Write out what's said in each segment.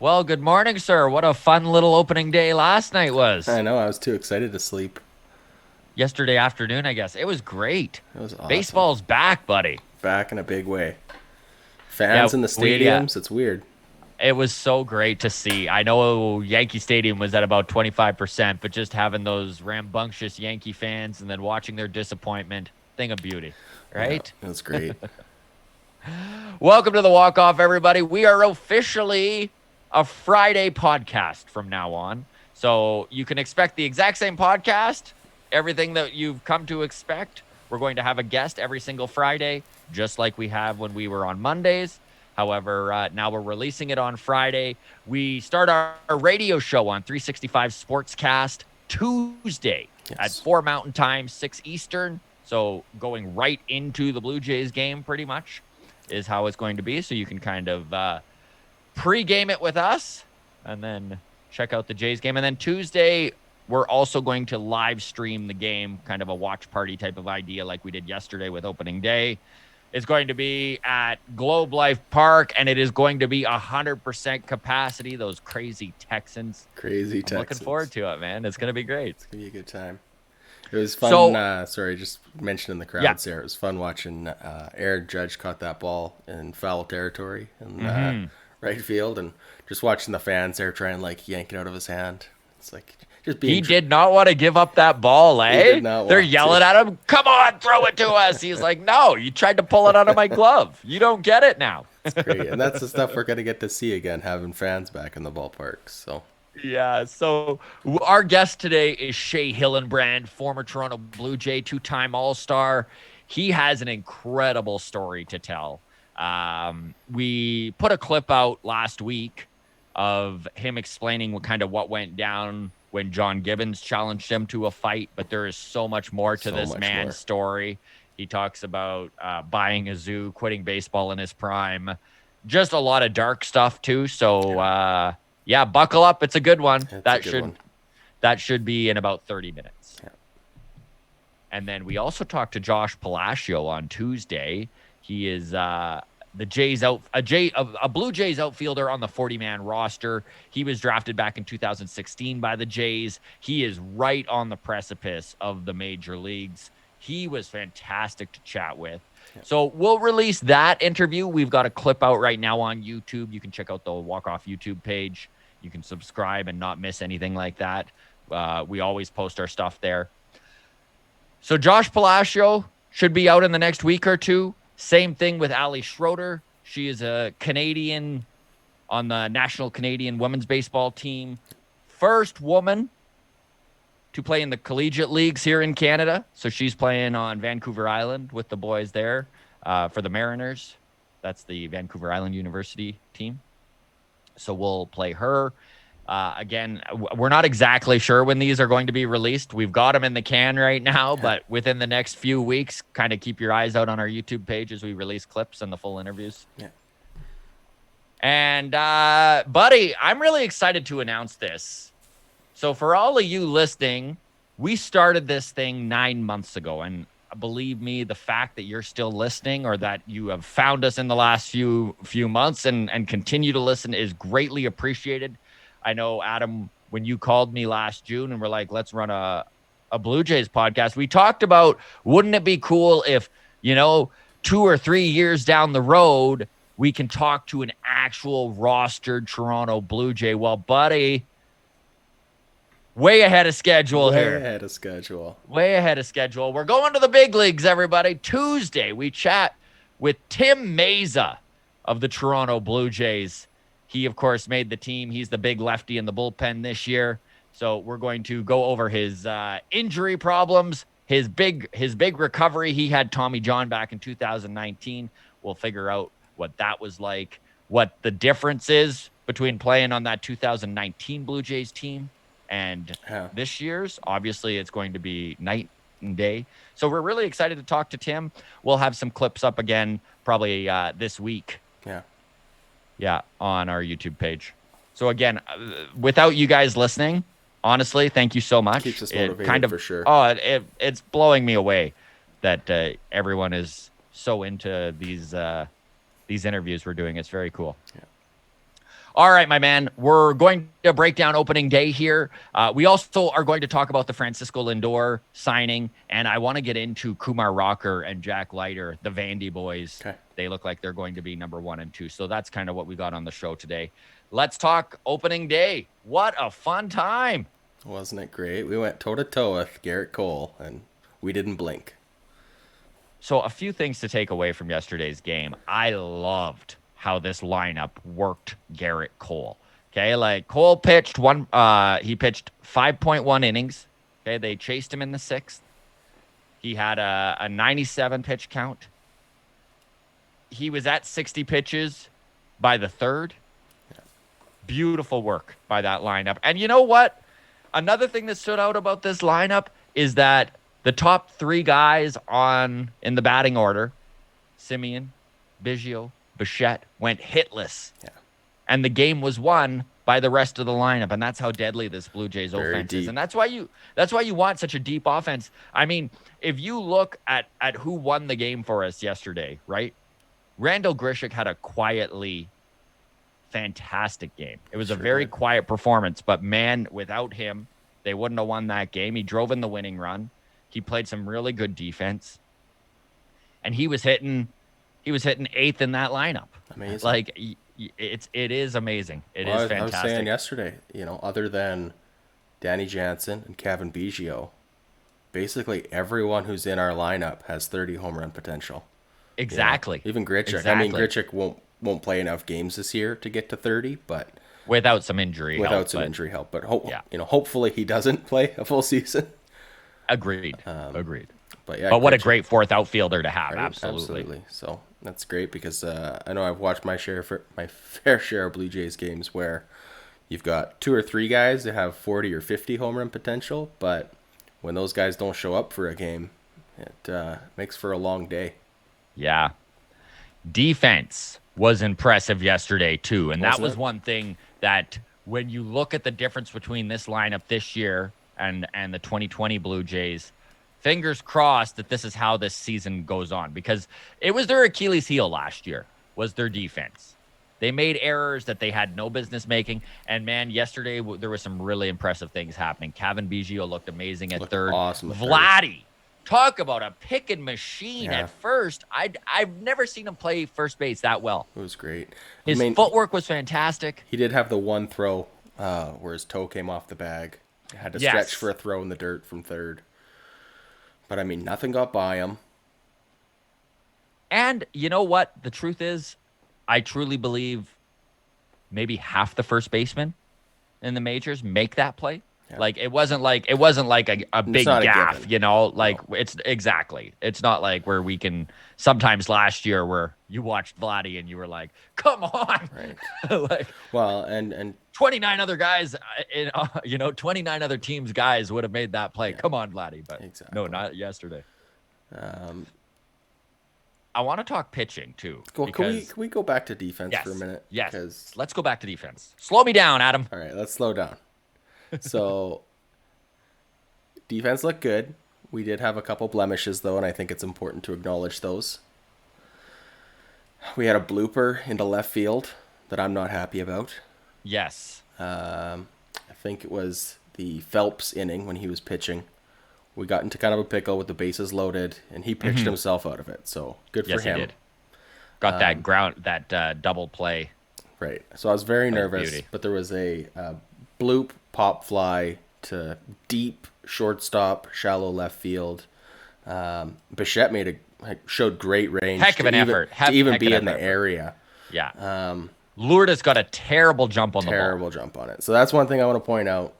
Well, good morning, sir. What a fun little opening day last night was. I know, I was too excited to sleep. Yesterday afternoon, I guess. It was great. It was awesome. Baseball's back, buddy. Back in a big way. Yeah, Fans in the we stadiums, it's weird. it was so great to see. I know Yankee Stadium was at about 25%, but just having those rambunctious Yankee fans and then watching their disappointment, thing of beauty, Yeah, right? it was great. Welcome to the Walk Off, everybody. We are officially a Friday podcast from now on. So you can expect the exact same podcast, everything that you've come to expect. We're going to have a guest every single Friday, just like we have when we were on Mondays. However, now we're releasing it on Friday. We start our radio show on 365 Sportscast Tuesday at Yes. 4 Mountain Time, 6 Eastern. So going right into the Blue Jays game, pretty much is how it's going to be. So you can kind of pre-game it with us and then check out the Jays game. And then Tuesday, we're also going to live stream the game, kind of a watch party type of idea like we did yesterday with opening day. It's going to be at Globe Life Park, and it is going to be 100% capacity. Those crazy Texans. Crazy I'm looking forward Texans. to it, man. It's going to be great. It's gonna be a good time. It was fun. So, Sorry, just mentioning the yeah. crowds there. It was fun watching Aaron Judge caught that ball in foul territory in right field, and just watching the fans there trying to like yank it out of his hand. It's like just He being. did not want to give up that ball, He eh? did not They're want to. yelling at him, come on, throw it to us. He's like, no, you tried to pull it out of my glove. You don't get it now. It's great, and that's the stuff we're gonna get to see again, having fans back in the ballparks. So Yeah, so our guest today is Shea Hillenbrand, former Toronto Blue Jay, two-time All-Star. He has an incredible story to tell. We put a clip out last week of him explaining what went down when John Gibbons challenged him to a fight, but there is so much more to so this much man's more. story. He talks about buying a zoo, quitting baseball in his prime, just a lot of dark stuff too. So yeah, buckle up. It's a good one. It's a That good should one. that should be in about 30 minutes. Yeah. And then we also talked to Josh Palacio on Tuesday. He is the Jays a Blue Jays outfielder on the 40-man roster. He was drafted back in 2016 by the Jays. He is right on the precipice of the major leagues. He was fantastic to chat with. So we'll release that interview. We've got a clip out right now on YouTube. You can check out the Walk Off YouTube page. You can subscribe and not miss anything like that. We always post our stuff there. So Josh Palacio should be out in the next week or two. Same thing with Ali Schroeder. She is a Canadian on the National Canadian Women's Baseball team. First woman to play in the collegiate leagues here in Canada. So she's playing on Vancouver Island with the boys there for the Mariners. That's the Vancouver Island University team. So we'll play her. Again, we're not exactly sure when these are going to be released. We've got them in the can right now, but within the next few weeks, kind of keep your eyes out on our YouTube page as we release clips and the full interviews. Yeah. And, buddy, I'm really excited to announce this. So for all of you listening, we started this thing 9 months ago. And believe me, the fact that you're still listening or that you have found us in the last few months and continue to listen is greatly appreciated. I know, Adam, when you called me last June and we're like, let's run a Blue Jays podcast, we talked about, wouldn't it be cool if, 2 or 3 years down the road, we can talk to an actual rostered Toronto Blue Jay? Well, buddy, way ahead of schedule Way here. ahead of schedule. Way ahead of schedule. We're going to the big leagues, everybody. Tuesday, we chat with Tim Meza of the Toronto Blue Jays. He, of course, made the team. He's the big lefty in the bullpen this year. So we're going to go over his injury problems, his big recovery. He had Tommy John back in 2019. We'll figure out what that was like, what the difference is between playing on that 2019 Blue Jays team and this year's. Obviously, it's going to be night and day. So we're really excited to talk to Tim. We'll have some clips up again probably this week. Yeah, on our YouTube page. So again, without you guys listening, honestly, thank you so much. Keeps us motivated for sure. It's blowing me away that everyone is so into these interviews we're doing. It's very cool. Yeah. All right, my man. We're going to break down opening day here. We also are going to talk about the Francisco Lindor signing, and I want to get into Kumar Rocker and Jack Leiter, the Vandy boys. Okay. They look like they're going to be number 1 and 2. So that's kind of what we got on the show today. Let's talk opening day. What a fun time. Wasn't it great? We went toe-to-toe with Garrett Cole, and we didn't blink. So a few things to take away from yesterday's game. I loved how this lineup worked Garrett Cole. Okay, like Cole pitched he pitched 5.1 innings. Okay, they chased him in the 6th. He had a 97 pitch count. He was at 60 pitches by the 3rd. Beautiful work by that lineup. And you know what? Another thing that stood out about this lineup is that the top 3 guys in the batting order, Simeon, Biggio, Bichette, went hitless. Yeah. And the game was won by the rest of the lineup. And that's how deadly this Blue Jays offense is. And that's why you want such a deep offense. I mean, if you look at who won the game for us yesterday, right? Randall Grishik had a quietly fantastic game. It was a very quiet performance, but man, without him, they wouldn't have won that game. He drove in the winning run. He played some really good defense. And he was hitting 8th in that lineup. Amazing. Like it is amazing. It is fantastic. I was saying yesterday, other than Danny Jansen and Kevin Biggio, basically everyone who's in our lineup has 30 home run potential. Exactly. Even Grichuk. Exactly. I mean, Grichuk won't play enough games this year to get to 30, but without some injury help. But hopefully he doesn't play a full season. Agreed. But yeah, but what a great 4th outfielder to have. Right? Absolutely. So that's great because I know I've watched my fair share of Blue Jays games where you've got 2 or 3 guys that have 40 or 50 home run potential, but when those guys don't show up for a game, it makes for a long day. Yeah. Defense was impressive yesterday too, and that was one thing that when you look at the difference between this lineup this year and the 2020 Blue Jays, fingers crossed that this is how this season goes on, because it was their Achilles heel last year, was their defense. They made errors that they had no business making, and man, yesterday there were some really impressive things happening. Kevin Biggio looked amazing at 3rd. Awesome at Vladdy, talk about a picking machine at first. I've never seen him play first base that well. It was great. His footwork was fantastic. He did have the one throw where his toe came off the bag. He had to stretch for a throw in the dirt from 3rd. But, I mean, nothing got by him. And you know what? The truth is, I truly believe maybe half the first basemen in the majors make that play. Yeah. Like it wasn't like a big gaff, It's exactly. It's not like where we can sometimes last year where you watched Vladdy and you were like, "Come on!" Right. And 29 other guys, 29 other teams guys would have made that play. Yeah. Come on, Vladdy, but no, not yesterday. I want to talk pitching too. Cool. Can we go back to defense for a minute? Yes. Because let's go back to defense. Slow me down, Adam. All right, let's slow down. So, defense looked good. We did have a couple blemishes, though, and I think it's important to acknowledge those. We had a blooper into left field that I'm not happy about. Yes. I think it was the Phelps inning when he was pitching. We got into kind of a pickle with the bases loaded, and he pitched himself out of it. So, good for him. Yes, he did. Got that double play. Right. So, I was very nervous, but there was a bloop pop fly to deep shortstop, shallow left field. Bichette showed great range. Heck of an effort. To even be in the area. Yeah. Lourdes got a terrible jump on the ball. Terrible jump on it. So that's one thing I want to point out.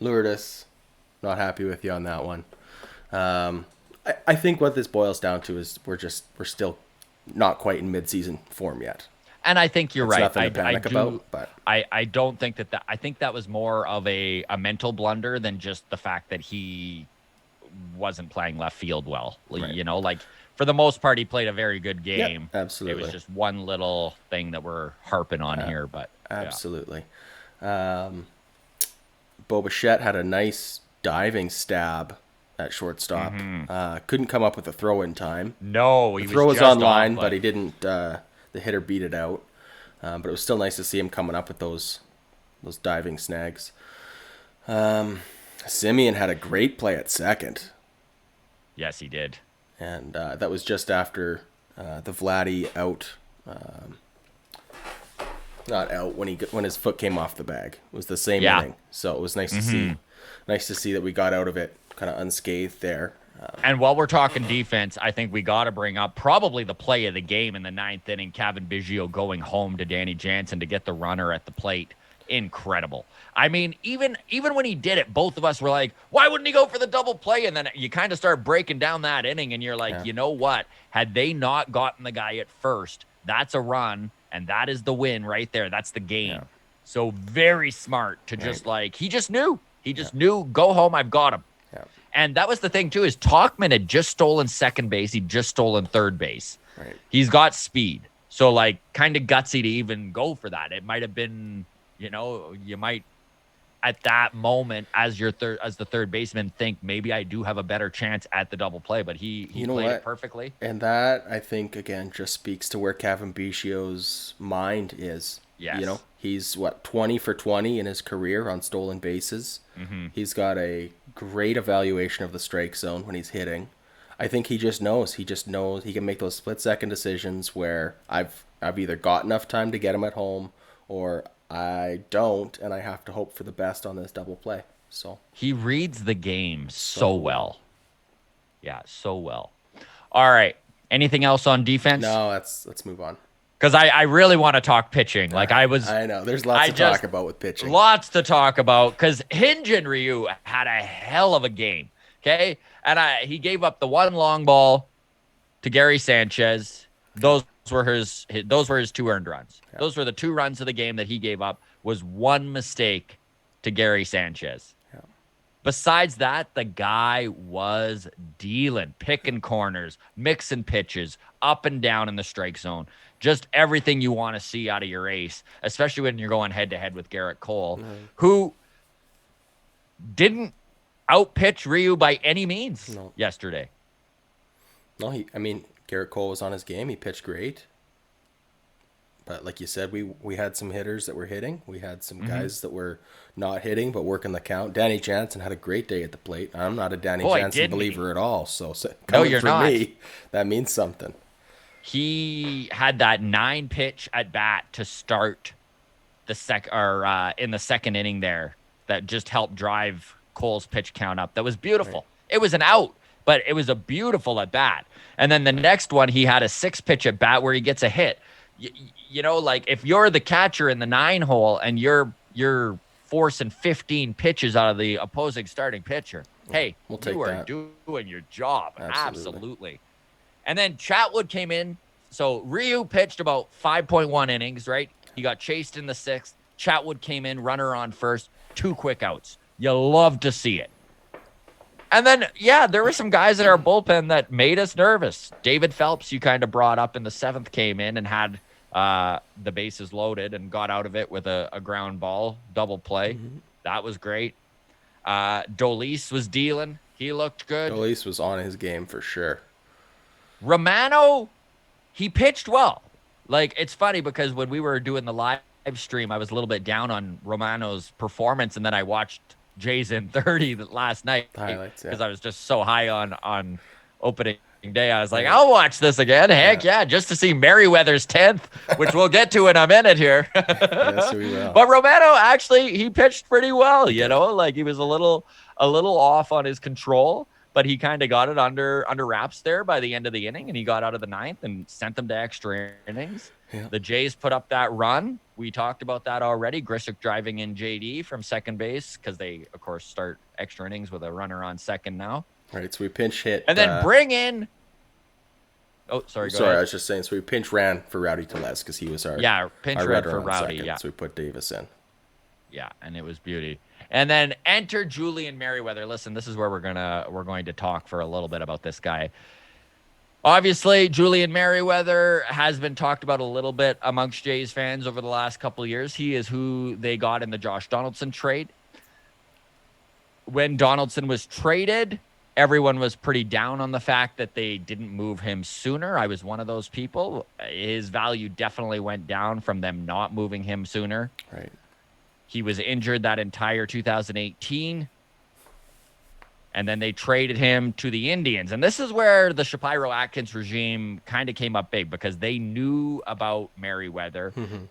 Lourdes, not happy with you on that one. I think what this boils down to is we're still not quite in midseason form yet. And I think you're right. Nothing to panic about, but I don't think that I think that was more of a mental blunder than just the fact that he wasn't playing left field well. Right. For the most part, he played a very good game. Yep, absolutely. It was just one little thing that we're harping on here, but absolutely. Bo Bichette had a nice diving stab at shortstop. Couldn't come up with a throw in time. No, the throw was online, but he didn't. The hitter beat it out. But it was still nice to see him coming up with those diving snags. Simeon had a great play at second, Yes, he did. and that was just after the Vladdy out. Not out when his foot came off the bag. It was the same Yeah. inning, so it was nice to see. Nice to see that we got out of it kind of unscathed there. And while we're talking defense, I think we got to bring up probably the play of the game in the ninth inning. Kevin Biggio going home to Danny Jansen to get the runner at the plate. Incredible. I mean, even when he did it, both of us were like, why wouldn't he go for the double play? And then you kind of start breaking down that inning, and you're like, Yeah. you know what? Had they not gotten the guy at first, that's a run, and that is the win right there. That's the game. Yeah. So very smart to just he just knew. He just knew, go home, I've got him. Yeah. And that was the thing, too, is Talkman had just stolen second base. He'd just stolen third base. Right. He's got speed. So, kind of gutsy to even go for that. It might have been, you might, at that moment, as the third baseman, think maybe I do have a better chance at the double play. But he played it perfectly. And that, I think, again, just speaks to where Kevin Biggio's mind is. Yes. He's, 20 for 20 in his career on stolen bases. Mm-hmm. He's got a great evaluation of the strike zone when he's hitting. I think he just knows. He can make those split-second decisions where I've either got enough time to get him at home or I don't, and I have to hope for the best on this double play. So he reads the game so well. Yeah, so well. All right. Anything else on defense? No, let's move on. Because I really want to talk pitching. I know. There's lots to talk about with pitching. Lots to talk about because Hyunjin Ryu had a hell of a game. Okay. And he gave up the one long ball to Gary Sanchez. Those were his 2 earned runs. Yeah. Those were the 2 runs of the game that he gave up, was one mistake to Gary Sanchez. Yeah. Besides that, the guy was dealing, picking corners, mixing pitches, up and down in the strike zone. Just everything you want to see out of your ace, especially when you're going head-to-head with Garrett Cole, who didn't outpitch Ryu by any means yesterday. No, Garrett Cole was on his game. He pitched great. But like you said, we had some hitters that were hitting. We had some guys that were not hitting but working the count. Danny Jansen had a great day at the plate. I'm not a Danny Jansen believer at all. So no, you're not. Me, that means something. He had that 9-pitch at bat to start in the second inning there that just helped drive Cole's pitch count up. That was beautiful. Right. It was an out, but it was a beautiful at bat. And then the next one, he had a 6-pitch at bat where he gets a hit. If you're the catcher in the 9 hole and you're forcing 15 pitches out of the opposing starting pitcher, hey, you are doing your job. Absolutely. And then Chatwood came in. So Ryu pitched about 5.1 innings, right? He got chased in the 6th. Chatwood came in, runner on first, 2 quick outs. You love to see it. And then, there were some guys in our bullpen that made us nervous. David Phelps, you kind of brought up in the 7th, came in and had the bases loaded and got out of it with a ground ball, double play. Mm-hmm. That was great. Dolis was dealing. He looked good. Dolis was on his game for sure. Romano, he pitched well. It's funny because when we were doing the live stream, I was a little bit down on Romano's performance, and then I watched Jays in 30 last night because I was just so high on opening day. I was like, I'll watch this again. Heck yeah, just to see Merriweather's 10th, which we'll get to in a minute here. Yes, we will. But Romano, actually, he pitched pretty well, he was a little off on his control, but he kind of got it under wraps there by the end of the inning, and he got out of the 9th and sent them to extra innings. Yeah. The Jays put up that run. We talked about that already. Grishik driving in JD from second base because they, of course, start extra innings with a runner on second now. All right, so we pinch hit. And then bring in... Oh, sorry, go ahead. I was just saying, so we pinch ran for Rowdy Tellez because he was our pinch ran for Rowdy, second, so we put Davis in. Yeah, and it was beauty. And then enter Julian Merriweather. Listen, this is where we're going to talk for a little bit about this guy. Obviously, Julian Merriweather has been talked about a little bit amongst Jays fans over the last couple of years. He is who they got in the Josh Donaldson trade. When Donaldson was traded, everyone was pretty down on the fact that they didn't move him sooner. I was one of those people. His value definitely went down from them not moving him sooner. Right. He was injured that entire 2018. And then they traded him to the Indians. And this is where the Shapiro Atkins regime kind of came up big because they knew about Merriweather. Mm-hmm.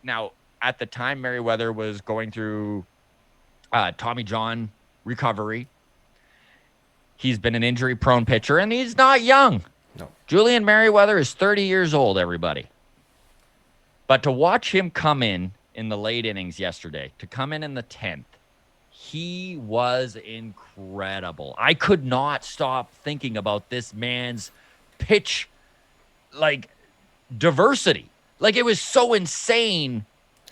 Now, at the time, Merriweather was going through Tommy John recovery. He's been an injury-prone pitcher, and he's not young. No. Julian Merriweather is 30 years old, everybody. But to watch him come in the late innings yesterday, to come in the 10th, he was incredible. I could not stop thinking about this man's pitch, like, diversity. Like, it was so insane,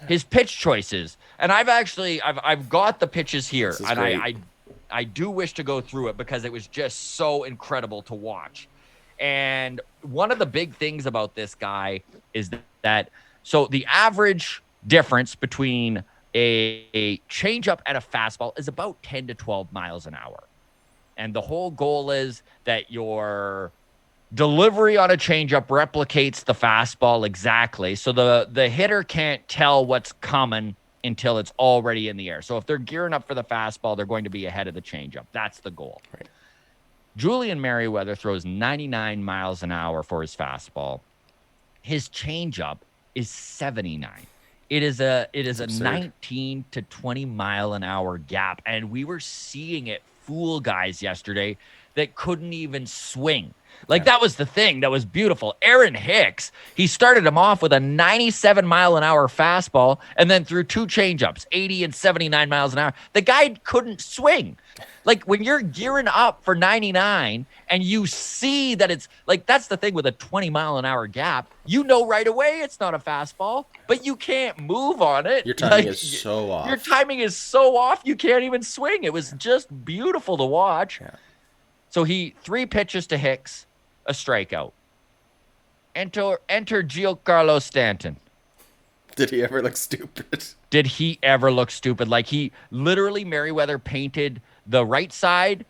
his pitch choices. And I've got the pitches here, and I do wish to go through it because it was just so incredible to watch. And one of the big things about this guy is that so the average difference between a changeup and a fastball is about 10 to 12 miles an hour. And the whole goal is that your delivery on a changeup replicates the fastball exactly. So the hitter can't tell what's coming until it's already in the air. So if they're gearing up for the fastball, they're going to be ahead of the changeup. That's the goal. Right. Julian Merriweather throws 99 miles an hour for his fastball. His changeup is 79. It is a 19 to 20 mile an hour gap, and we were seeing it fool guys yesterday that couldn't even swing. Like, that was the thing that was beautiful. Aaron Hicks, he started him off with a 97 mile an hour fastball and then threw two changeups, 80 and 79 miles an hour. The guy couldn't swing. Like, when you're gearing up for 99 and you see that it's like, that's the thing with a 20 mile an hour gap, you know right away it's not a fastball, but you can't move on it. Your timing is so off. Your timing is so off, you can't even swing. It was just beautiful to watch. Yeah. So he 3 pitches to Hicks, a strikeout. Enter Giancarlo Stanton. Did he ever look stupid? Did he ever look stupid? Like, he literally, Merriweather painted the right side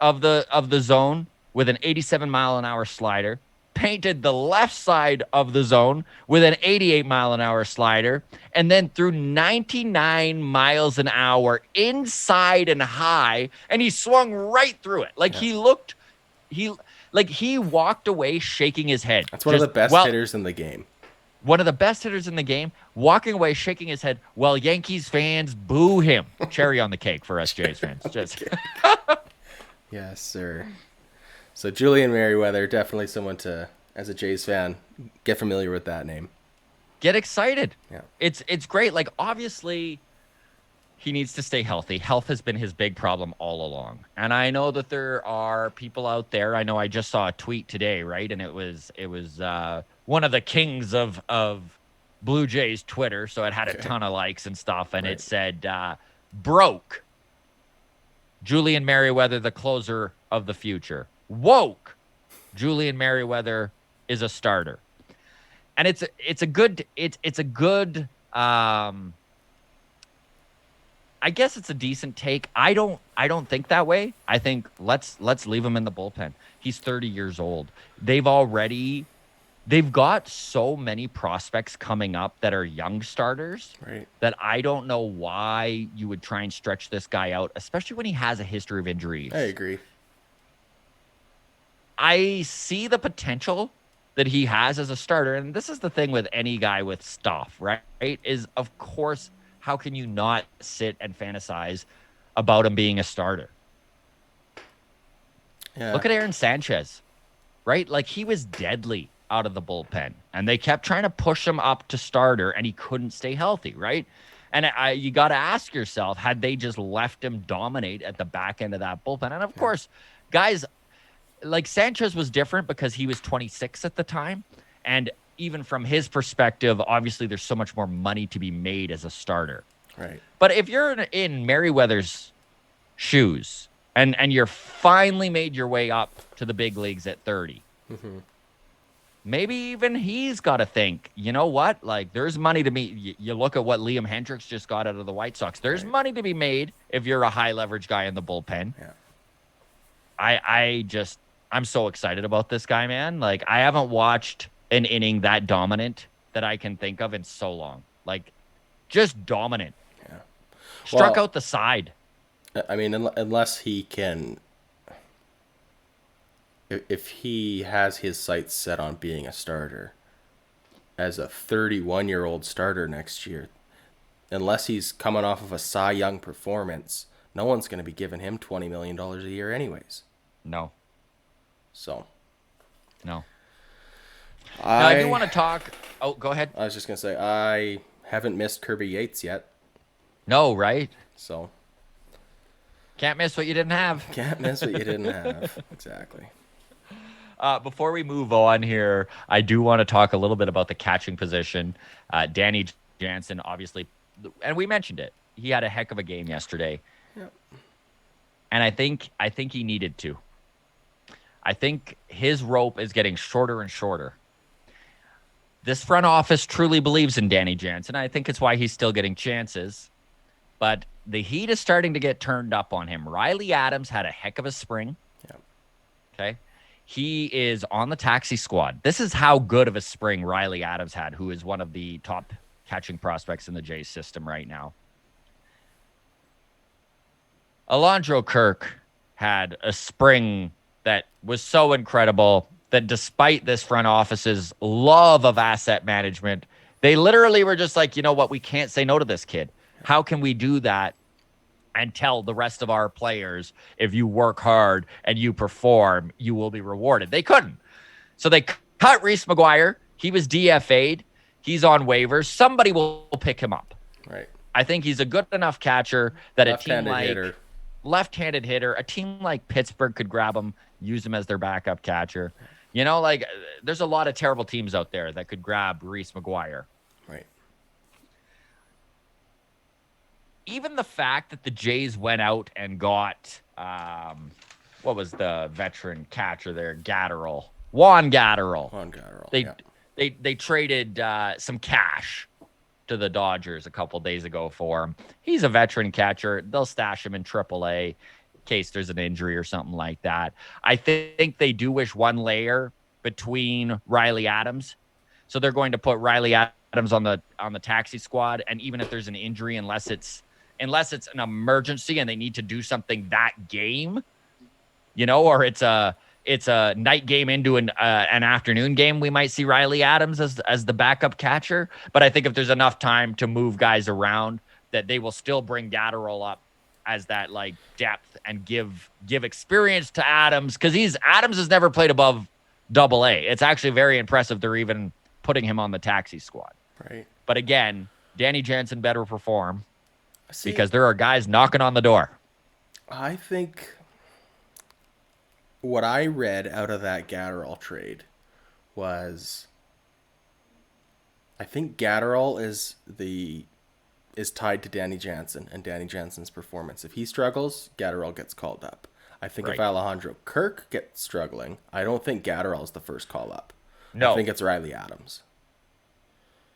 of the zone with an 87 mile an hour slider, painted the left side of the zone with an 88 mile an hour slider, and then threw 99 miles an hour inside and high, and he swung right through it. Like, he walked away shaking his head. That's one of the best hitters in the game. One of the best hitters in the game, walking away, shaking his head while Yankees fans boo him. Cherry on the cake for us Jays fans. Just Yes, sir. So Julian Merriweather, definitely someone to, as a Jays fan, get familiar with that name. Get excited. Yeah. It's great. Like, obviously, he needs to stay healthy. Health has been his big problem all along. And I know that there are people out there. I know I just saw a tweet today, right? And it was one of the kings of Blue Jays Twitter, so it had a ton of likes and stuff. And it said, broke. Julian Merriweather, the closer of the future. Woke. Julian Merriweather is a starter. And it's a good I guess it's a decent take. I don't think that way. I think let's leave him in the bullpen. He's 30 years old. They've got so many prospects coming up that are young starters, right, that I don't know why you would try and stretch this guy out, especially when he has a history of injuries. I agree. I see the potential that he has as a starter, and this is the thing with any guy with stuff, right? Is, of course, how can you not sit and fantasize about him being a starter? Yeah. Look at Aaron Sanchez, right? Like, he was deadly out of the bullpen, and they kept trying to push him up to starter, and he couldn't stay healthy, right? And you got to ask yourself, had they just left him dominate at the back end of that bullpen? And, of course, guys, like, Sanchez was different because he was 26 at the time, and even from his perspective, obviously there's so much more money to be made as a starter. Right. But if you're in Merriweather's shoes and you're finally made your way up to the big leagues at 30, maybe even he's got to think, you know what? Like, there's money to be. You look at what Liam Hendricks just got out of the White Sox. There's money to be made if you're a high leverage guy in the bullpen. Yeah. I'm so excited about this guy, man. Like I haven't watched an inning that dominant that I can think of in so long. Like just dominant. Yeah. Struck Well, out the side. I mean, unless he can, if he has his sights set on being a starter as a 31-year-old starter next year, unless he's coming off of a Cy Young performance, no one's going to be giving him $20 million a year, anyways. No, So no. Now I do I want to talk. Oh, go ahead. I was just gonna say I haven't missed Kirby Yates yet, No, right? so Can't miss what you didn't have. can't miss what you didn't have. Exactly. Before we move on here, I do want to talk a little bit about the catching position. Danny Jansen, obviously, and we mentioned it. He had a heck of a game yesterday, Yep. and I think he needed to. I think his rope is getting shorter and shorter. This front office truly believes in Danny Jansen. I think it's why he's still getting chances. But the heat is starting to get turned up on him. Riley Adams had a heck of a spring. Yep. Okay. He is on the taxi squad. This is how good of a spring Riley Adams had, who is one of the top catching prospects in the Jays system right now. Alondro Kirk had a spring that was so incredible that despite this front office's love of asset management, they literally were just like, you know what, we can't say no to this kid. How can we do that and tell the rest of our players if you work hard and you perform, you will be rewarded? They couldn't. So they cut Reese McGuire. He was DFA'd. He's on waivers. Somebody will pick him up. Right. I think he's a good enough catcher that a team Left-handed like hitter. left-handed hitter, a team like Pittsburgh could grab him, use him as their backup catcher. You know, like there's a lot of terrible teams out there that could grab Reese McGuire. Right. Even the fact that the Jays went out and got what was the veteran catcher there? Juan Gatterall. Juan Gatterall. They Yeah. they traded some cash to the Dodgers a couple days ago for him. He's a veteran catcher. They'll stash him in AAA in case there's an injury or something like that. I think they do wish one layer between Riley Adams. So they're going to put Riley Adams on the taxi squad, and even if there's an injury, unless it's an emergency and they need to do something that game, you know, or it's a night game into an afternoon game, we might see Riley Adams as the backup catcher. But I think if there's enough time to move guys around, that they will still bring Gatterall up as that like depth and give experience to Adams, because Adams has never played above AA. It's actually very impressive they're even putting him on the taxi squad. Right. But again, Danny Jansen better perform See, because there are guys knocking on the door. I think what I read out of that Gatterall trade was I think Gatterall is tied to Danny Jansen and Danny Jansen's performance. If he struggles, Gatterall gets called up. I think if Right. Alejandro Kirk gets struggling, I don't think Gatterall is the first call up. No. I think it's Riley Adams.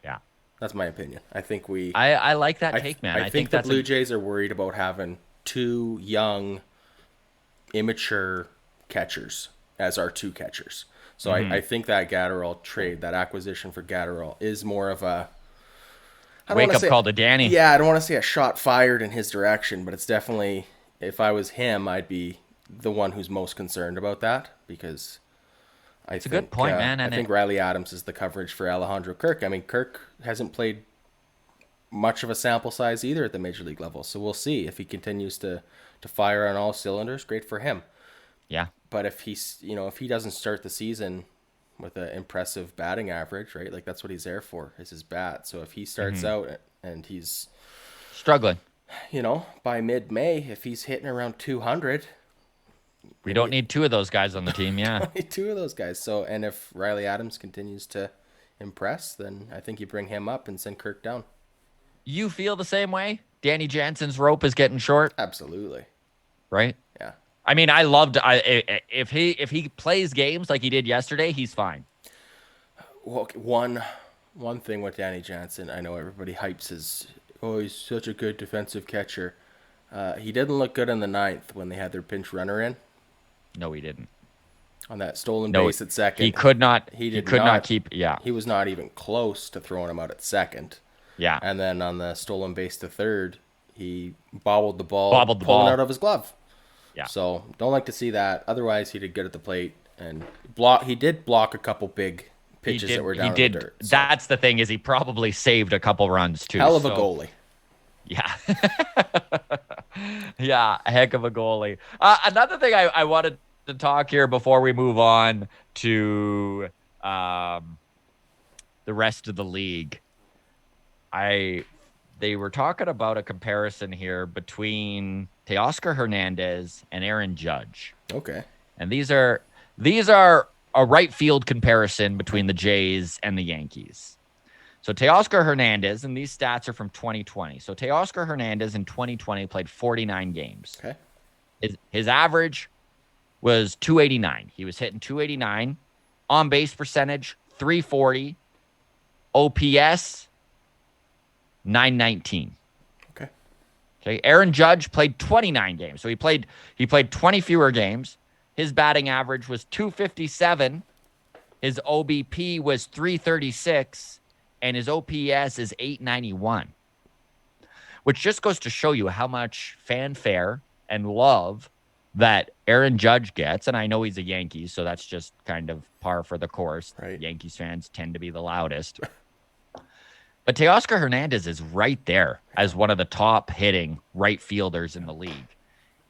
Yeah. That's my opinion. I think I like that take, man. I think the that's Blue Jays are worried about having two young, immature catchers as our two catchers. So I think that Gatterall trade, that acquisition for Gatterall, is more of a wake up call to Danny. Yeah, I don't want to say a shot fired in his direction, but it's definitely, if I was him, I'd be the one who's most concerned about that, because It's a good point, man. I And think Riley Adams is the coverage for Alejandro Kirk. I mean, Kirk hasn't played much of a sample size either at the major league level, so we'll see if he continues to fire on all cylinders. Great for him. yeah. But if if he doesn't start the season with an impressive batting average, right? Like that's what he's there for, is his bat. So if he starts out and he's Struggling. by mid-May, if he's hitting around 200, We don't need two of those guys on the team, yeah. two of those guys. So, and if Riley Adams continues to impress, then I think you bring him up and send Kirk down. You feel the same way? Danny Jansen's rope is getting short, Absolutely. right? Yeah. I mean, if he plays games like he did yesterday, he's fine. Well, one thing with Danny Jansen, I know everybody hypes he's such a good defensive catcher. He didn't look good in the ninth when they had their pinch runner in. No, he didn't. On that stolen No, base at second. he could not. He He did could not not. keep. Yeah, He was not even close to throwing him out at second. yeah. And then on the stolen base to third, he bobbled the ball, Bobbled the pulling out ball. of his glove. Yeah. So don't like to see that. Otherwise, he did good at the plate and block. He did block a couple big pitches that were He down in the did. dirt. So, That's the thing is he probably saved a couple runs too. hell of a So, goalie. yeah. Yeah, a heck of a goalie. Another thing I wanted to talk here before we move on to the rest of the league. They were talking about a comparison here between Teoscar Hernandez and Aaron Judge. Okay. And these are a right field comparison between the Jays and the Yankees. So Teoscar Hernandez, and these stats are from 2020. So Teoscar Hernandez in 2020 played 49 games. Okay. His average was 289. He was hitting 289. On base percentage, 340. OPS, 919. Okay. Okay. Aaron Judge played 29 games. So he played 20 fewer games. His batting average was 257. His OBP was 336. And his OPS is 891. Which just goes to show you how much fanfare and love that Aaron Judge gets. And I know he's a Yankee, so that's just kind of par for the course. Right. Yankees fans tend to be the loudest. But Teoscar Hernandez is right there as one of the top hitting right fielders in the league.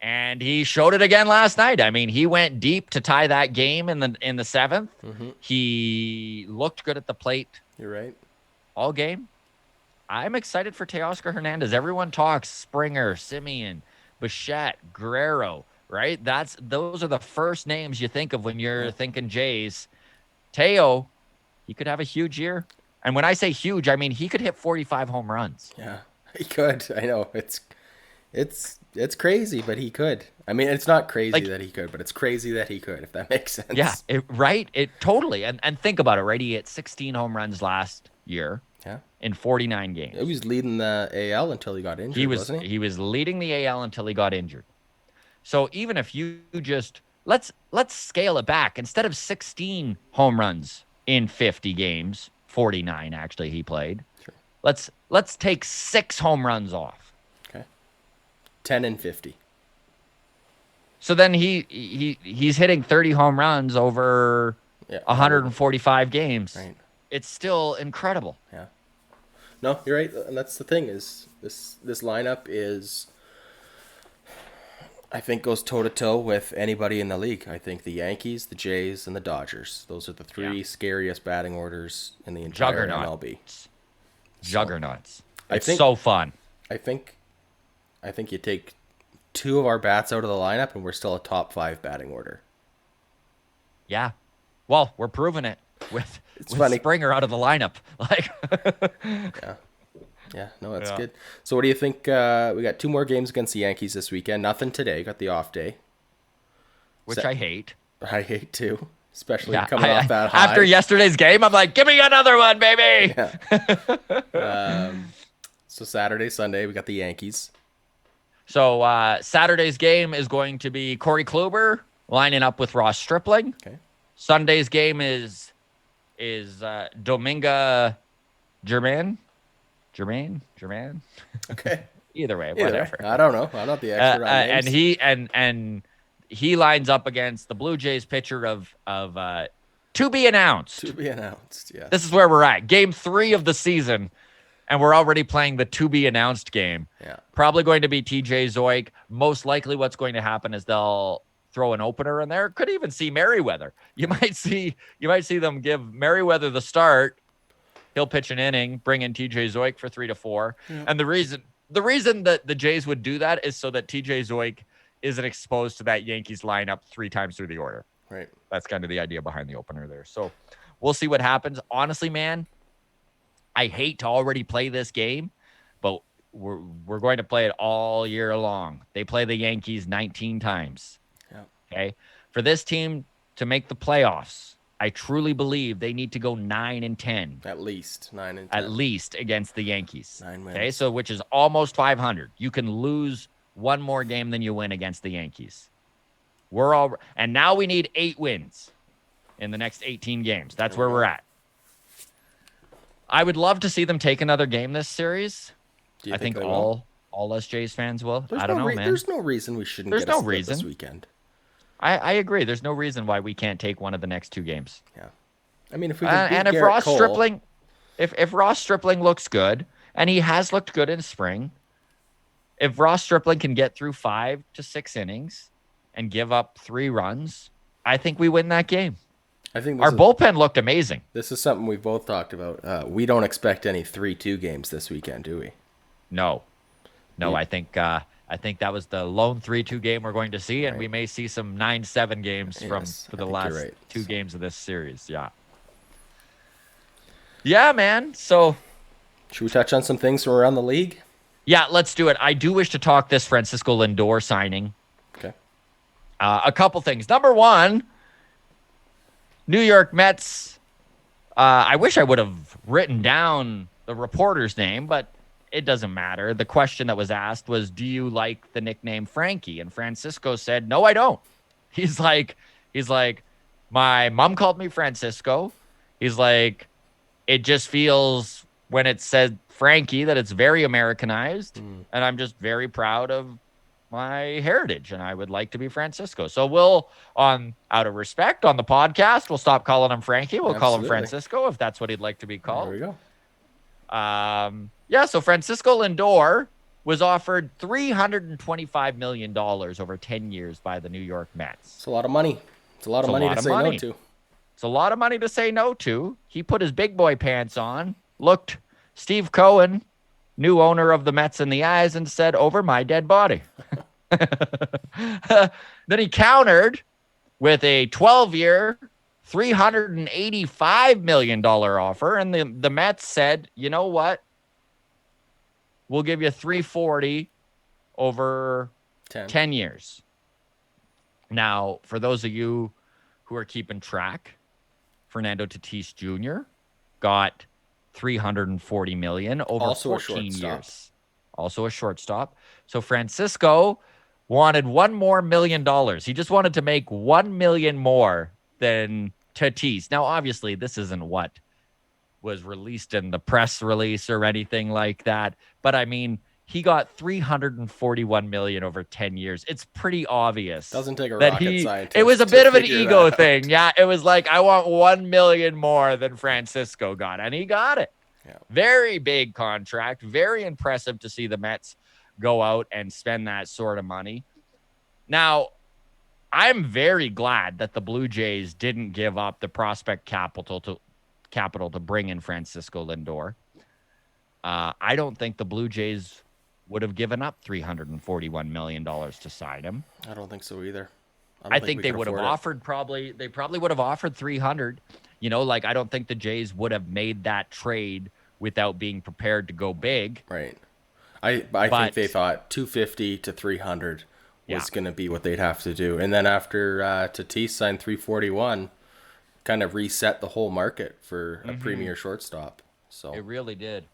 And he showed it again last night. I mean, he went deep to tie that game in the seventh. Mm-hmm. He looked good at the plate You're right. all game. I'm excited for Teoscar Hernandez. Everyone talks Springer, Simeon, Bichette, Guerrero, right? Those are the first names you think of when you're thinking Jays. Teo, he could have a huge year. And when I say huge, I mean he could hit 45 home runs. Yeah, he could. I know it's crazy, but he could. I mean, it's not crazy that he could, but it's crazy that he could, if that makes sense. Yeah, right? It totally. And think about it, right? He hit 16 home runs last year. Yeah. In 49 games. He was leading the AL until he got injured, wasn't he? He was leading the AL until he got injured. So even if you just let's scale it back. Instead of 16 home runs in 50 games, 49 actually he played. Sure. Let's take 6 home runs off. Okay. 10 and 50. So then he's hitting 30 home runs over 145 games. Right. It's still incredible. Yeah. No, you're right, and that's the thing is this lineup is, I think, goes toe to toe with anybody in the league. I think the Yankees, the Jays, and the Dodgers. Those are the three scariest batting orders in the entire MLB. Juggernauts. It's think, so fun. I think you take 2 of our bats out of the lineup, and we're still a top 5 batting order. Yeah. Well, we're proving it with funny. Springer out of the lineup. Like, yeah, no, that's good. So, what do you think? We got 2 more games against the Yankees this weekend. Nothing today. Got the off day, which I hate. I hate too, especially coming off that high. After yesterday's game, I'm like, give me another one, baby. Yeah. So Saturday, Sunday, we got the Yankees. So Saturday's game is going to be Corey Kluber lining up with Ross Stripling. Okay. Sunday's game is Dominga Germain. Okay. Either way, whatever. I don't know. I'm not the expert on names. And he lines up against the Blue Jays pitcher of to be announced. To be announced. Yeah. This is where we're at. Game 3 of the season, and we're already playing the to be announced game. Yeah. Probably going to be TJ Zoik. Most likely, what's going to happen is they'll throw an opener in there. Could even see Merriweather. You might see them give Merriweather the start. He'll pitch an inning, bring in TJ Zoik for 3 to 4. Yeah. And the reason that the Jays would do that is so that TJ Zoik isn't exposed to that Yankees lineup 3 times through the order. Right. That's kind of the idea behind the opener there. So we'll see what happens. Honestly, man, I hate to already play this game, but we're going to play it all year long. They play the Yankees 19 times. Yeah. Okay. For this team to make the playoffs, I truly believe they need to go 9-10. At least 9-10. At least against the Yankees. 9 wins. Okay, so which is almost 500. You can lose one more game than you win against the Yankees. And now we need 8 wins in the next 18 games. That's where we're at. I would love to see them take another game this series. Do you I think they will? all us Jays fans will. There's I don't know, man. There's no reason we shouldn't There's get a no split this reason. weekend. I agree. There's no reason why we can't take one of the next 2 games. Yeah. I mean, if we can beat and if Garrett Ross Cole, Stripling, if Ross Stripling looks good, and he has looked good in spring, if Ross Stripling can get through 5 to 6 innings and give up 3 runs, I think we win that game. I think our bullpen looked amazing. This is something we've both talked about. We don't expect any 3-2 games this weekend, do we? No. I think that was the lone 3-2 game we're going to see, and we may see some 9-7 games for the last 2 games of this series. Yeah, man. So, should we touch on some things from around the league? Yeah, let's do it. I do wish to talk this Francisco Lindor signing. Okay. A couple things. Number one, New York Mets. I wish I would have written down the reporter's name, but it doesn't matter. The question that was asked was, do you like the nickname Frankie? And Francisco said, no, I don't. He's like, my mom called me Francisco. He's like, it just feels when it said Frankie that it's very Americanized, and I'm just very proud of my heritage, and I would like to be Francisco. So we'll, out of respect on the podcast, we'll stop calling him Frankie. We'll call him Francisco if that's what he'd like to be called. There we go. So Francisco Lindor was offered $325 million over 10 years by the New York Mets. It's a lot of money. It's a lot of money to say no to. It's a lot of money to say no to. He put his big boy pants on, looked Steve Cohen, new owner of the Mets, in the eyes and said, over my dead body. Then he countered with a 12-year, $385 million offer. And the Mets said, you know what? We'll give you $340 over 10 years. Now, for those of you who are keeping track, Fernando Tatis Jr. got $340 million over also 14 years. Also a shortstop. So Francisco wanted $1 more million. He just wanted to make $1 million more than Tatis. Now, obviously, this isn't what was released in the press release or anything like that. But I mean, he got $341 million over 10 years. It's pretty obvious. Doesn't take a rocket scientist. It was a bit of an ego thing. Yeah, it was like, I want $1 million more than Francisco got, and he got it. Yeah. Very big contract. Very impressive to see the Mets go out and spend that sort of money. Now, I'm very glad that the Blue Jays didn't give up the prospect capital to bring in Francisco Lindor. I don't think the Blue Jays would have given up $341 million to sign him. I don't think so either. I think they would have offered they probably would have offered 300. You know, like, I don't think the Jays would have made that trade without being prepared to go big. Right. I think they thought 250 to 300 was going to be what they'd have to do. And then after Tatis signed 341, kind of reset the whole market for a premier shortstop. So it really did.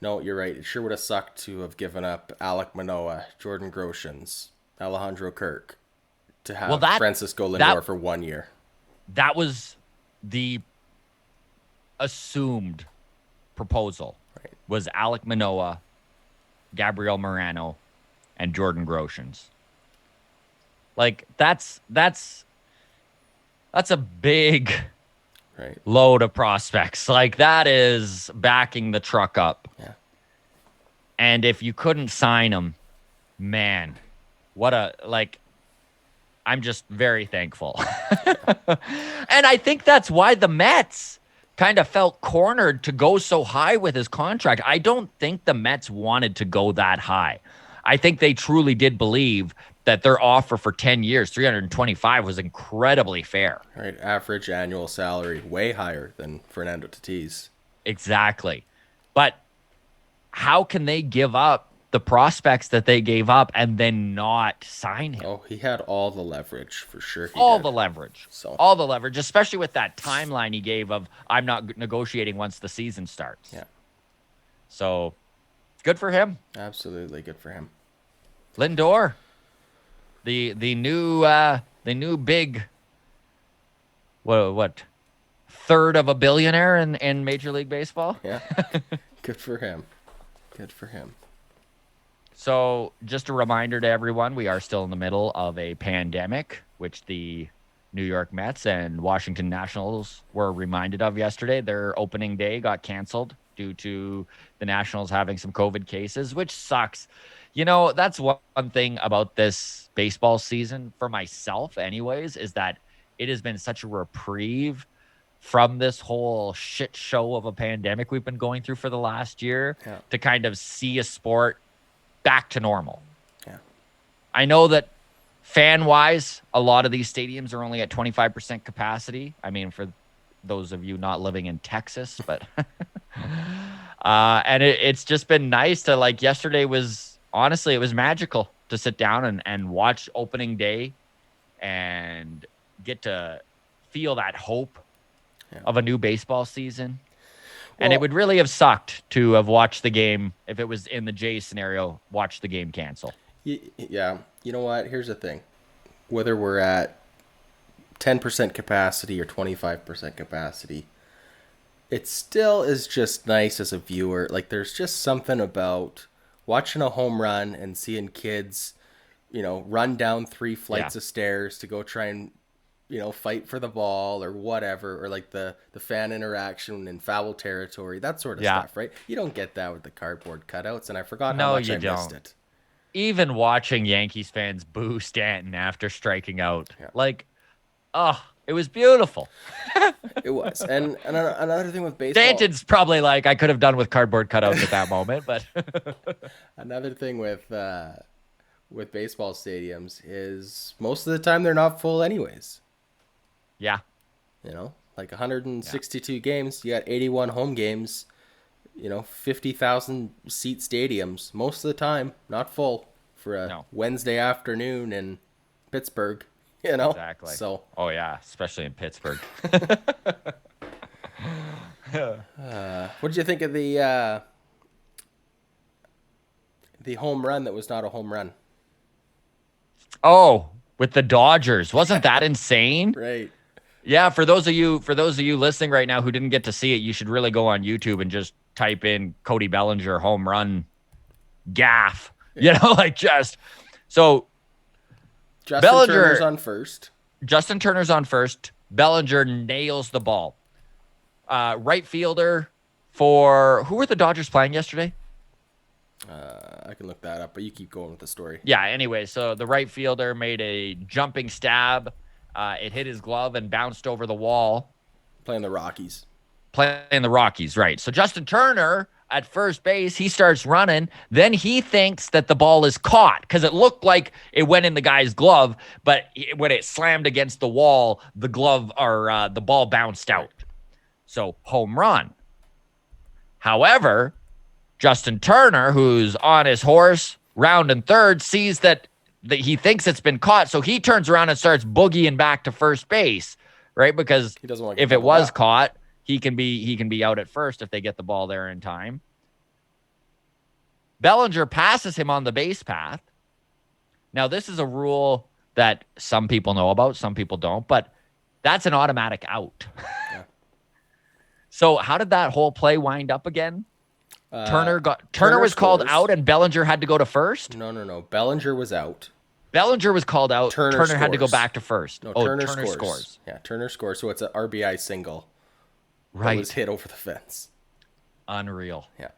No, you're right. It sure would have sucked to have given up Alek Manoah, Jordan Groshans, Alejandro Kirk to have Francisco Lindor for 1 year. That was the assumed proposal. Right. Was Alek Manoah, Gabriel Moreno, and Jordan Groshans. Like, that's a big load of prospects. Like, that is backing the truck up. Yeah. And if you couldn't sign them, man, I'm just very thankful. And I think that's why the Mets kind of felt cornered to go so high with his contract. I don't think the Mets wanted to go that high. I think they truly did believe that their offer for 10 years, 325, was incredibly fair. Right, average annual salary way higher than Fernando Tatis. Exactly. But how can they give up the prospects that they gave up and then not sign him? Oh, he had all the leverage for sure. All the leverage, especially with that timeline he gave of, I'm not negotiating once the season starts. Yeah. So good for him. Absolutely good for him. Lindor. the new big what third of a billionaire in Major League Baseball. Yeah. Good for him. Good for him. So, just a reminder to everyone, we are still in the middle of a pandemic, which the New York Mets and Washington Nationals were reminded of yesterday. Their opening day got canceled due to the Nationals having some COVID cases, which sucks. That's one thing about this baseball season for myself, anyways, is that it has been such a reprieve from this whole shit show of a pandemic we've been going through for the last year Yeah. to kind of see a sport back to normal. Yeah. I know that fan-wise, a lot of these stadiums are only at 25% capacity. I mean, for those of you not living in Texas, but and it's just been nice to, like, yesterday was, honestly, it was magical to sit down and watch opening day and get to feel that hope of a new baseball season. And it would really have sucked to have watched the game if it was in the Jays scenario, watch the game cancel. Yeah. You know what? Here's the thing. Whether we're at 10% capacity or 25% capacity, it still is just nice as a viewer. Like, there's just something about watching a home run and seeing kids, run down 3 flights of stairs to go try and fight for the ball or whatever, or like the fan interaction in foul territory, that sort of stuff, right? You don't get that with the cardboard cutouts, and I forgot how much I missed it. Even watching Yankees fans boo Stanton after striking out, it was beautiful. It was. And another thing with baseball, Stanton's probably like, I could have done with cardboard cutouts at that moment, but another thing with baseball stadiums is most of the time they're not full anyways. Yeah. Like 162 games, you got 81 home games, 50,000 seat stadiums. Most of the time, not full for a Wednesday afternoon in Pittsburgh, Exactly. So, oh yeah, especially in Pittsburgh. what did you think of the home run that was not a home run? Oh, with the Dodgers. Wasn't that insane? Right. Yeah, for those of you listening right now who didn't get to see it, you should really go on YouTube and just type in Cody Bellinger home run gaff. So Justin Turner's on first. Justin Turner's on first. Bellinger nails the ball. Right fielder for who were the Dodgers playing yesterday? I can look that up, but you keep going with the story. Yeah, anyway, so the right fielder made a jumping stab. It hit his glove and bounced over the wall. Playing the Rockies, right. So Justin Turner at first base, he starts running. Then he thinks that the ball is caught because it looked like it went in the guy's glove, but when it slammed against the wall, the ball bounced out. So home run. However, Justin Turner, who's on his horse, rounding third, sees that he thinks it's been caught, so he turns around and starts boogieing back to first base, right? Because he doesn't want if it was caught, he can be out at first if they get the ball there in time. Bellinger passes him on the base path. Now, this is a rule that some people know about, some people don't, but that's an automatic out. Yeah. So how did that whole play wind up again? Turner was called out and Bellinger had to go to first? No. Bellinger was out. Bellinger was called out. Turner had to go back to first. No, Turner scores. Yeah, Turner scores. So it's an RBI single. Right. That was hit over the fence. Unreal. Yeah.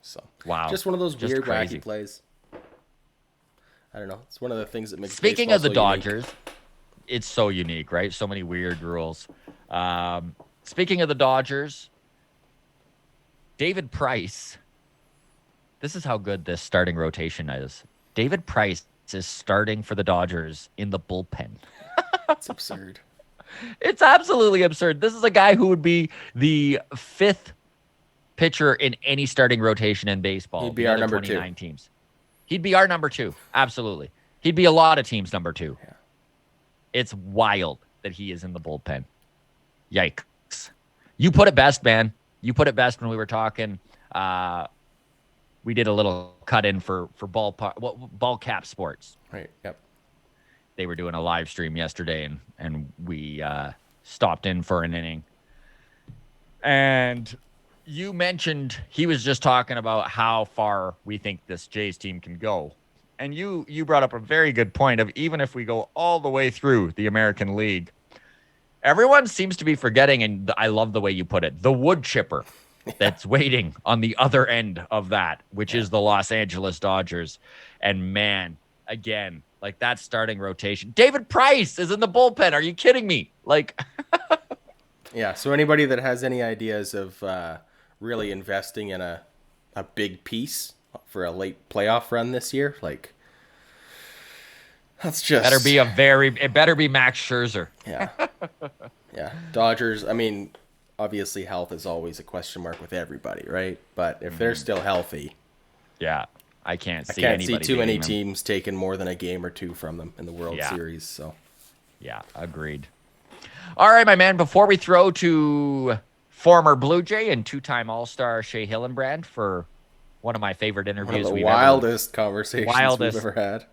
So wow. Just one of those weird, wacky plays. I don't know. It's one of the things that makes Speaking of the Dodgers, it's so unique, right? So many weird rules. Speaking of the Dodgers, David Price. This is how good this starting rotation is. David Price is starting for the Dodgers in the bullpen. It's absurd. It's absolutely absurd. This is a guy who would be the 5th pitcher in any starting rotation in baseball. He'd be our number 2. Teams. He'd be our number 2. Absolutely. He'd be a lot of teams' number 2. Yeah. It's wild that he is in the bullpen. Yikes. You put it best, man. You put it best when we were talking. We did a little cut in for ball cap sports. Right. Yep. they were doing a live stream yesterday, and we stopped in for an inning. And you mentioned he was just talking about how far we think this Jays team can go. And you brought up a very good point of even if we go all the way through the American League, everyone seems to be forgetting, and I love the way you put it, the wood chipper that's waiting on the other end of that, which is the Los Angeles Dodgers. And man, again, like that starting rotation. David Price is in the bullpen. Are you kidding me? Like, Yeah, so anybody that has any ideas of really investing in a big piece for a late playoff run this year, like, that's just... it better be Max Scherzer. Yeah. Yeah. Dodgers, I mean, obviously health is always a question mark with everybody, right? But if they're still healthy... Yeah, I can't see too many teams taking more than a game or two from them in the World Series, so... Yeah, agreed. All right, my man, before we throw to former Blue Jay and two-time All-Star Shea Hillenbrand for one of my favorite interviews one of the wildest conversations we've ever had.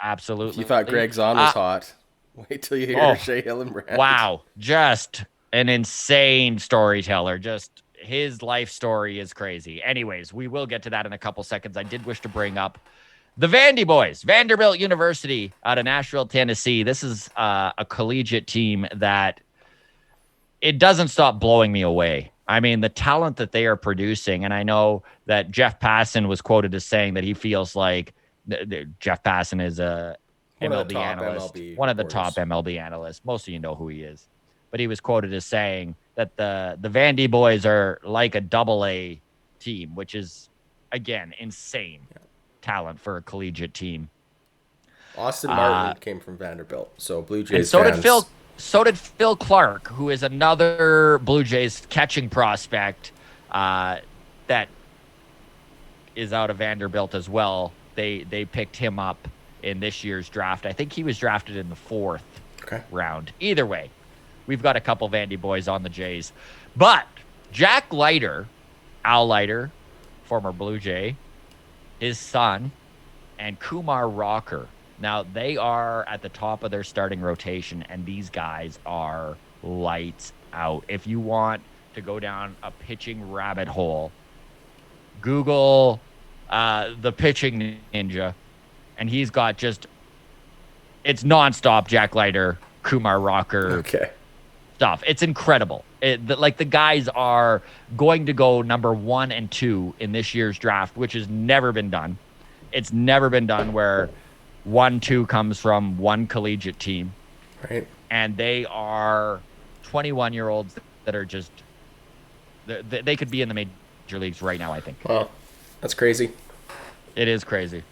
Absolutely. If you thought Greg Zahn was hot, wait till you hear Shea Hillenbrand. Wow, just an insane storyteller. Just his life story is crazy. Anyways, we will get to that in a couple seconds. I did wish to bring up the Vandy Boys, Vanderbilt University out of Nashville, Tennessee. This is a collegiate team that it doesn't stop blowing me away. I mean, the talent that they are producing, and I know that Jeff Passan was quoted as saying that he feels like Jeff Passan is a MLB analyst, one of the top MLB analysts. Most of you know who he is. But he was quoted as saying that the Vandy Boys are like a double-A team, which is, again, insane talent for a collegiate team. Austin Martin came from Vanderbilt, so Blue Jays and so fans... So did Phil Clark, who is another Blue Jays catching prospect that is out of Vanderbilt as well. They picked him up in this year's draft. I think he was drafted in the 4th round. Either way, we've got a couple Vandy boys on the Jays. But Jack Leiter, Al Leiter, former Blue Jay, his son, and Kumar Rocker. Now, they are at the top of their starting rotation, and these guys are lights out. If you want to go down a pitching rabbit hole, Google the pitching ninja, and he's got just, it's nonstop Jack Leiter, Kumar Rocker stuff. It's incredible. Like the guys are going to go number 1 and 2 in this year's draft, which has never been done. It's never been done where 1-2 comes from one collegiate team. Right. And they are 21-year-olds that are just, they could be in the major leagues right now, I think. Well, that's crazy. It is crazy.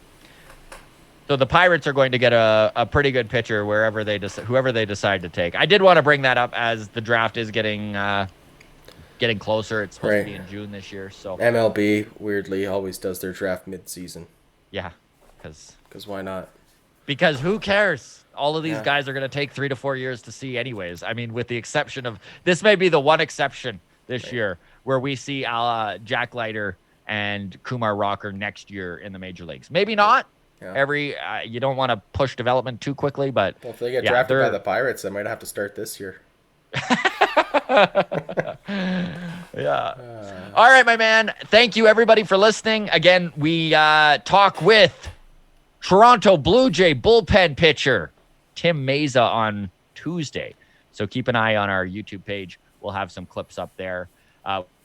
So the Pirates are going to get a pretty good pitcher whoever they decide to take. I did want to bring that up as the draft is getting closer. It's supposed to be in June this year. So MLB weirdly always does their draft mid-season. Yeah, because why not? Because who cares? All of these guys are going to take 3 to 4 years to see anyways. I mean, with the exception of, this may be the one exception this year where we see Jack Leiter and Kumar Rocker next year in the major leagues. Maybe not. Yeah. You don't want to push development too quickly, but if they get drafted by the Pirates, they might have to start this year. All right, my man. Thank you, everybody, for listening. Again, we talk with Toronto Blue Jay bullpen pitcher Tim Meza on Tuesday. So keep an eye on our YouTube page. We'll have some clips up there.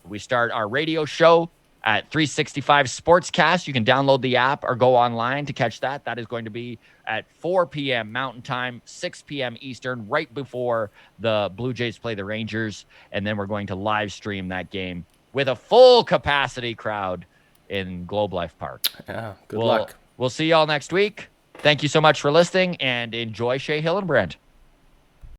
We start our radio show at 365 Sportscast. You can download the app or go online to catch that. That is going to be at 4 p.m. Mountain Time, 6 p.m. Eastern, right before the Blue Jays play the Rangers. And then we're going to live stream that game with a full capacity crowd in Globe Life Park. Yeah, good luck. We'll see y'all next week. Thank you so much for listening, and enjoy Shea Hillenbrand.